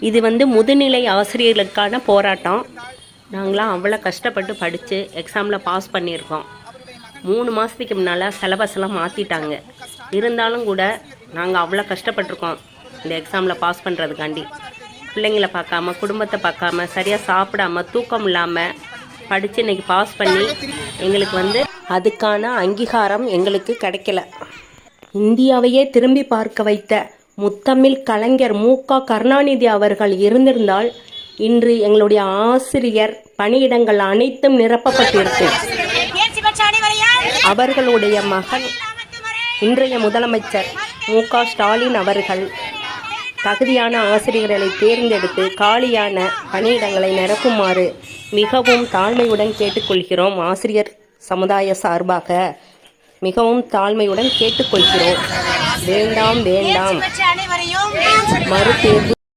இது முதுநிலை ஆசிரியர்களுக்கான போராட்டம். நாங்களாம் அவ்வளோ கஷ்டப்பட்டு படித்து எக்ஸாமில் பாஸ் பண்ணியிருக்கோம். 3 மாதத்துக்கு முன்னால் சிலபஸ்லாம் மாற்றிட்டாங்க. இருந்தாலும் கூட நாங்கள் அவ்வளோ கஷ்டப்பட்டிருக்கோம் இந்த எக்ஸாமில் பாஸ் பண்ணுறதுக்காண்டி. பிள்ளைங்களை பார்க்காம, குடும்பத்தை பார்க்காம, சரியாக சாப்பிடாம, தூக்கம் இல்லாமல் படித்து இன்றைக்கி பாஸ் பண்ணி எங்களுக்கு அதுக்கான அங்கீகாரம் எங்களுக்கு கிடைக்கல. இந்தியாவையே திரும்பி பார்க்க வைத்த முத்தமிழ் கலைஞர் மு.க. கருணாநிதி அவர்கள் இருந்திருந்தால் இன்று எங்களுடைய ஆசிரியர் பணியிடங்கள் அனைத்தும் நிரப்பப்பட்டிருக்கும். அவர்களுடைய மகன் இன்றைய முதலமைச்சர் மு.க. ஸ்டாலின் அவர்கள் தகுதியான ஆசிரியர்களை தேர்ந்தெடுத்து காலியான பணியிடங்களை நிரப்புமாறு மிகவும் தாழ்மையுடன் கேட்டுக்கொள்கிறோம். ஆசிரியர் சமுதாய சார்பாக மிகவும் தாழ்மையுடன் கேட்டுக்கொள்கிறோம். வேண்டாம் வேண்டாம் மறுதேர்வு